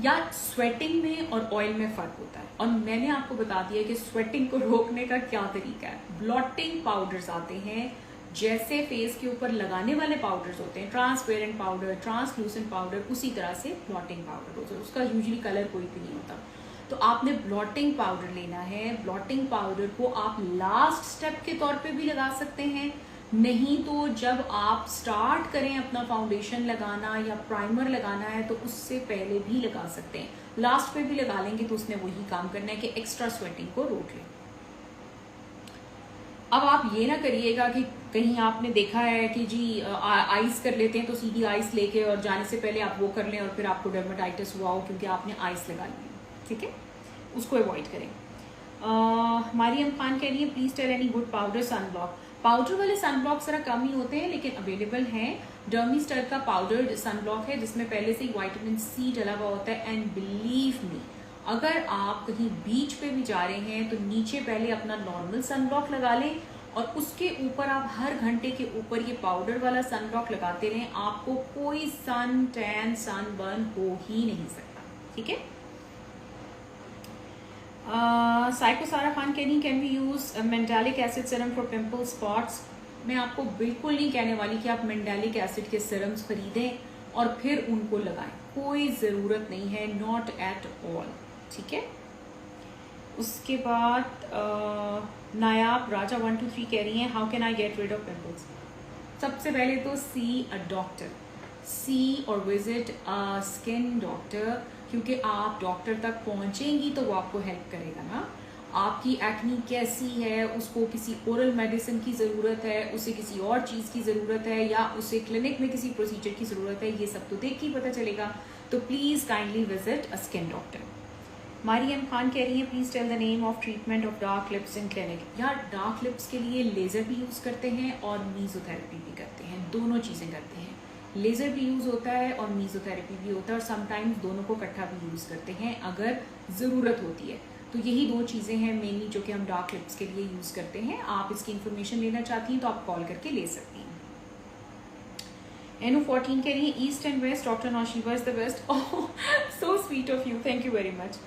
या sweating में और oil में फ़र्क होता है। और मैंने आपको बता दिया कि स्वेटिंग को रोकने का क्या तरीका है। ब्लॉटिंग पाउडर्स आते हैं, जैसे फेस के ऊपर लगाने वाले पाउडर्स होते हैं, ट्रांसपेरेंट पाउडर, ट्रांसलूसेंट पाउडर, उसी तरह से ब्लॉटिंग पाउडर होता है। उसका यूजुअली कलर कोई भी नहीं होता। तो आपने ब्लॉटिंग पाउडर लेना है। ब्लॉटिंग पाउडर को आप लास्ट स्टेप के तौर पे भी लगा सकते हैं, नहीं तो जब आप स्टार्ट करें अपना फाउंडेशन लगाना या प्राइमर लगाना है तो उससे पहले भी लगा सकते हैं। लास्ट पे भी लगा लेंगे तो उसने वही काम करना है कि एक्स्ट्रा स्वेटिंग को रोक लें। अब आप ये ना करिएगा कि कहीं आपने देखा है कि जी आइस कर लेते हैं तो सीधी आइस लेके और जाने से पहले आप वो कर लें और फिर आपको डर्मेटाइटिस हुआ हो क्योंकि आपने आइस लगा ली। ठीक है, उसको अवॉइड करें। मारियम खान कह रही है please tell any good powder sunblock. Powder वाले सनब्लॉक जरा कम ही होते हैं लेकिन अवेलेबल हैं। डर्मिस्टर का पाउडर सनब्लॉक है जिसमें पहले से ही विटामिन सी डला हुआ होता है। एंड बिलीव मी, अगर आप कहीं बीच पे भी जा रहे हैं तो नीचे पहले अपना नॉर्मल सनब्लॉक लगा लें और उसके ऊपर आप हर घंटे के ऊपर ये पाउडर वाला सनब्लॉक लगाते रहें। आपको कोई सन टैन सनबर्न हो ही नहीं सकता। ठीक है। Psycho Sara Khan can we use mandelic acid serum for pimple spots. मैं आपको बिल्कुल नहीं कहने वाली कि आप मेंटालिक एसिड के सीरम्स खरीदें और फिर उनको लगाएं, कोई ज़रूरत नहीं है, नॉट एट ऑल। ठीक है। उसके बाद नायाब राजा 123 कह रही हैं how can I get rid of pimples. सबसे पहले तो सी अ डॉक्टर, सी और विजिट अ स्किन डॉक्टर, क्योंकि आप डॉक्टर तक पहुंचेंगी तो वो आपको हेल्प करेगा ना। आपकी एक्नी कैसी है, उसको किसी ओरल मेडिसिन की ज़रूरत है, उसे किसी और चीज़ की ज़रूरत है, या उसे क्लिनिक में किसी प्रोसीजर की ज़रूरत है, ये सब तो देख के ही पता चलेगा। तो please kindly visit a skin doctor. Mariam Khan कह रही है please tell the name of treatment of dark lips in clinic. यार डार्क लिप्स के लिए लेज़र भी यूज़ करते हैं और मीज़ोथेरेपी भी करते हैं, दोनों चीज़ें करते हैं। लेज़र भी यूज़ होता है और मीज़ोथेरेपी भी होता है और समटाइम्स दोनों को इकट्ठा भी यूज़ करते हैं अगर ज़रूरत होती है। तो यही दो चीज़ें हैं मेनली जो कि हम डार्क लिप्स के लिए यूज़ करते हैं। आप इसकी इन्फॉर्मेशन लेना चाहती हैं तो आप कॉल करके ले सकती हैं। NO14 कह रही है east and west, doctor Naushiba is the best. Oh so sweet of you, thank you very much.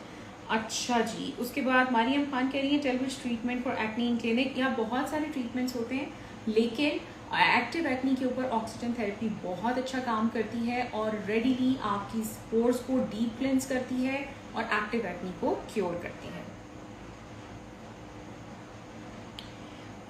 अच्छा जी, उसके बाद मारियम खान कह रही है tell which treatment for acne in clinic. यहाँ बहुत सारे ट्रीटमेंट्स होते हैं लेकिन एक्टिव एक्नी के ऊपर ऑक्सीजन थेरेपी बहुत अच्छा काम करती है और रेडीली आपकी पोर्स को डीप क्लेंस करती है और एक्टिव एक्नी को क्योर करती है।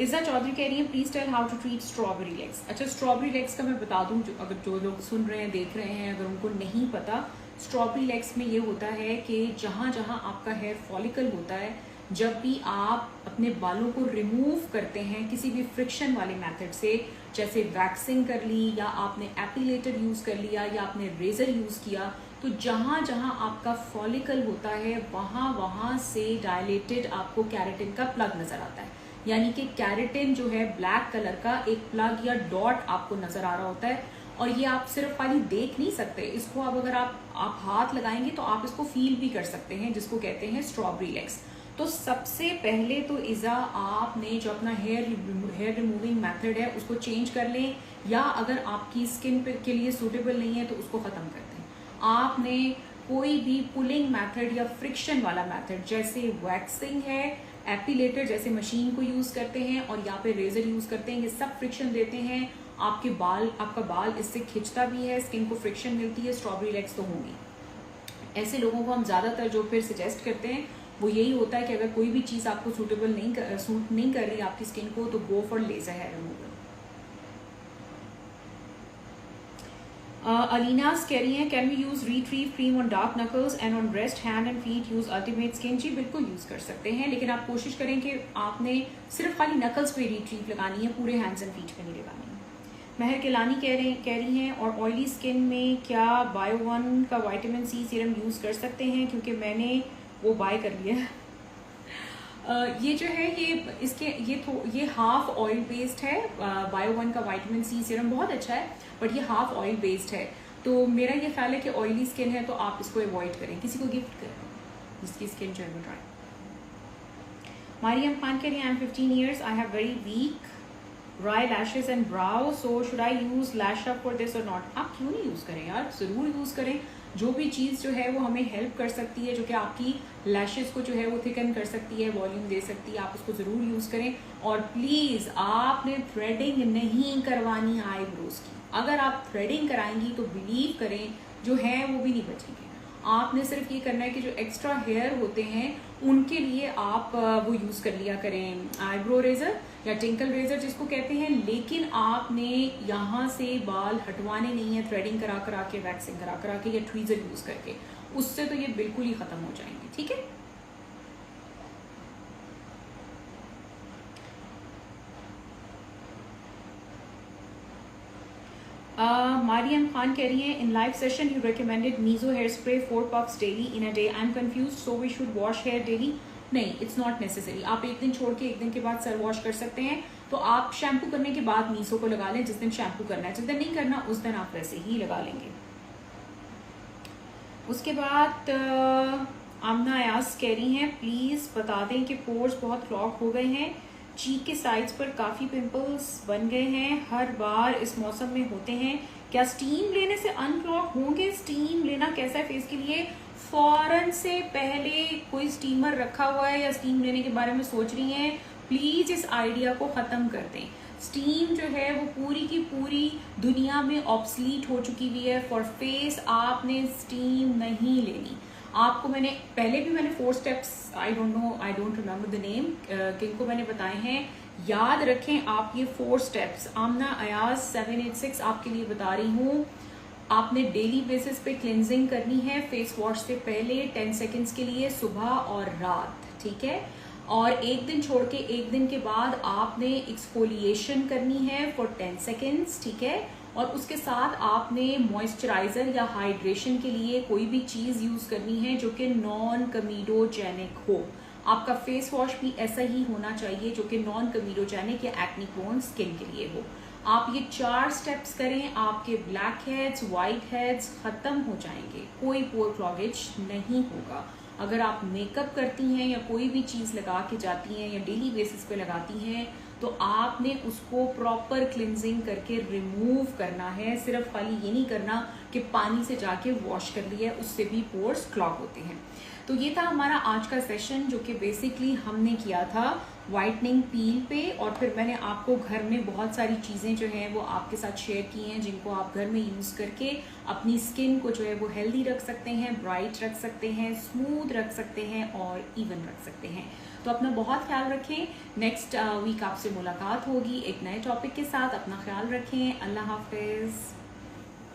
इज़ा चौधरी कह रही है please tell how to treat strawberry legs. अच्छा, स्ट्रॉबेरी लेग्स का मैं बता दूं, जो लोग सुन रहे हैं देख रहे हैं अगर उनको नहीं पता, स्ट्रॉबेरी लेग्स में ये होता है कि जहाँ जहाँ आपका हेयर फॉलिकल होता है, जब भी आप अपने बालों को रिमूव करते हैं किसी भी फ्रिक्शन वाले मेथड से, जैसे वैक्सिंग कर ली या आपने एपिलेटर यूज़ कर लिया या आपने रेजर यूज़ किया, तो जहाँ जहाँ आपका फॉलिकल होता है वहाँ वहाँ से डायलेटेड आपको कैरेटिन का प्लग नज़र आता है। यानी कि कैरेटिन जो है ब्लैक कलर का एक प्लग या डॉट आपको नज़र आ रहा होता है और ये आप सिर्फ खाली देख नहीं सकते, इसको आप अगर आप हाथ लगाएंगे तो आप इसको फील भी कर सकते हैं, जिसको कहते हैं स्ट्रॉबेरी लेग्स। तो सबसे पहले तो इज़ा आपने जो अपना हेयर रिमूविंग मेथड है उसको चेंज कर लें, या अगर आपकी स्किन के लिए सूटेबल नहीं है तो उसको ख़त्म कर दें। आपने कोई भी पुलिंग मेथड या फ्रिक्शन वाला मेथड जैसे वैक्सिंग है, एपिलेटर जैसे मशीन को यूज़ करते हैं और यहाँ पे रेजर यूज़ करते हैं, ये सब फ्रिक्शन देते हैं। आपका बाल इससे खिंचता भी है, स्किन को फ्रिक्शन मिलती है, स्ट्रॉबेरी लेग्स तो होंगी। ऐसे लोगों को हम ज़्यादातर जो फिर सजेस्ट करते हैं वो यही होता है कि अगर कोई भी चीज़ आपको सूट नहीं कर रही आपकी स्किन को तो go for laser hair removal. Alinas कह रही हैं can we use retrieve cream on dark knuckles and on breast, hand and feet use ultimate skin. जी बिल्कुल यूज़ कर सकते हैं, लेकिन आप कोशिश करें कि आपने सिर्फ खाली नकल्स पे रिट्रीव लगानी है, पूरे हैंड्स एंड फीट पे नहीं लगानी है। महर केलानी कह रही हैं और ऑयली स्किन में क्या बायो1 का विटामिन सी सीरम यूज़ कर सकते हैं, क्योंकि मैंने वो बाय कर लिया है। ये जो है ये हाफ ऑयल बेस्ड है। बायो1 का विटामिन सी सीरम बहुत अच्छा है बट ये हाफ ऑयल बेस्ड है, तो मेरा ये ख्याल है कि ऑयली स्किन है तो आप इसको अवॉइड करें, किसी को गिफ्ट करें जिसकी स्किन जो है वो ड्राई। मारियम खान कह रही है I am 15 years, I have very weak dry lashes and brow, so should I use lash up for this और नॉट? आप क्यों नहीं यूज करें यार, जरूर यूज करें। जो भी चीज़ जो है वो हमें हेल्प कर सकती है, जो कि आपकी लैशेस को जो है वो थिकन कर सकती है, वॉल्यूम दे सकती है, आप उसको ज़रूर यूज़ करें। और प्लीज़ आपने थ्रेडिंग नहीं करवानी आईब्रोज की। अगर आप थ्रेडिंग कराएंगी तो बिलीव करें जो है वो भी नहीं बचेंगे। आपने सिर्फ ये करना है कि जो एक्स्ट्रा हेयर होते हैं उनके लिए आप वो यूज़ कर लिया करें आईब्रो रेजर या टिंकल रेजर जिसको कहते हैं, लेकिन आपने यहाँ से बाल हटवाने नहीं है थ्रेडिंग करा करा के, वैक्सिंग करा करा के या ट्वीजर यूज़ करके। उससे तो ये बिल्कुल ही ख़त्म हो जाएंगे, ठीक है। मारियम खान कह रही हैं, in live session you recommended mizo hair spray 4 puffs daily in a day. I am confuse, so we should wash hair daily? नहीं, इट्स नॉट नेसेसरी। आप एक दिन छोड़ के एक दिन के बाद सर वॉश कर सकते हैं। तो आप शैम्पू करने के बाद मीसो को लगा लें, जिस दिन शैम्पू करना है। जिस दिन नहीं करना उस दिन आप वैसे ही लगा लेंगे। उसके बाद आमना अयास कह रही हैं, प्लीज़ बता दें कि पोर्स बहुत क्लॉग हो गए हैं, चीक के साइड्स पर काफ़ी पिंपल्स बन गए हैं, हर बार इस मौसम में होते हैं, क्या स्टीम लेने से अनक्लॉग होंगे? स्टीम लेना कैसा है फेस के लिए? फौरन से पहले कोई स्टीमर रखा हुआ है या स्टीम लेने के बारे में सोच रही हैं, प्लीज़ इस आइडिया को ख़त्म कर दें। स्टीम जो है वो पूरी की पूरी दुनिया में ऑब्सलीट हो चुकी हुई है। फॉर फेस आपने स्टीम नहीं लेनी। आपको मैंने पहले भी मैंने 4 steps, I don't remember the name, किनको मैंने बताए हैं, याद रखें आप ये 4 स्टेप्स। आमना अयाज 786 आपके लिए बता रही हूँ। आपने डेली बेसिस पे क्लिनजिंग करनी है फेस वॉश से पहले 10 सेकेंड्स के लिए, सुबह और रात, ठीक है। और एक दिन छोड़ के एक दिन के बाद आपने एक्सफोलिएशन करनी है फॉर 10 सेकेंड्स, ठीक है। और उसके साथ आपने मॉइस्चराइजर या हाइड्रेशन के लिए कोई भी चीज़ यूज़ करनी है जो कि नॉन कमीडोजेनिक हो। आपका फेस वॉश भी ऐसा ही होना चाहिए जो कि नॉन कमीडोजेनिक या एक्ने प्रोन स्किन के लिए हो। आप ये 4 स्टेप्स करें, आपके ब्लैक हेड्स, वाइट हेड्स खत्म हो जाएंगे, कोई पोर क्लॉगेज नहीं होगा। अगर आप मेकअप करती हैं या कोई भी चीज़ लगा के जाती हैं या डेली बेसिस पे लगाती हैं तो आपने उसको प्रॉपर क्लिनजिंग करके रिमूव करना है। सिर्फ खाली ये नहीं करना कि पानी से जाके वॉश कर लिया, उससे भी पोर्स क्लॉग होते हैं। तो ये था हमारा आज का सेशन जो कि बेसिकली हमने किया था वाइटनिंग पील पे, और फिर मैंने आपको घर में बहुत सारी चीज़ें जो हैं वो आपके साथ शेयर की हैं जिनको आप घर में यूज़ करके अपनी स्किन को जो है वो हेल्दी रख सकते हैं, ब्राइट रख सकते हैं, स्मूथ रख सकते हैं और इवन रख सकते हैं। तो अपना बहुत ख्याल रखें। नेक्स्ट वीक आपसे मुलाकात होगी एक नए टॉपिक के साथ। अपना ख्याल रखें। अल्लाह हाफिज़।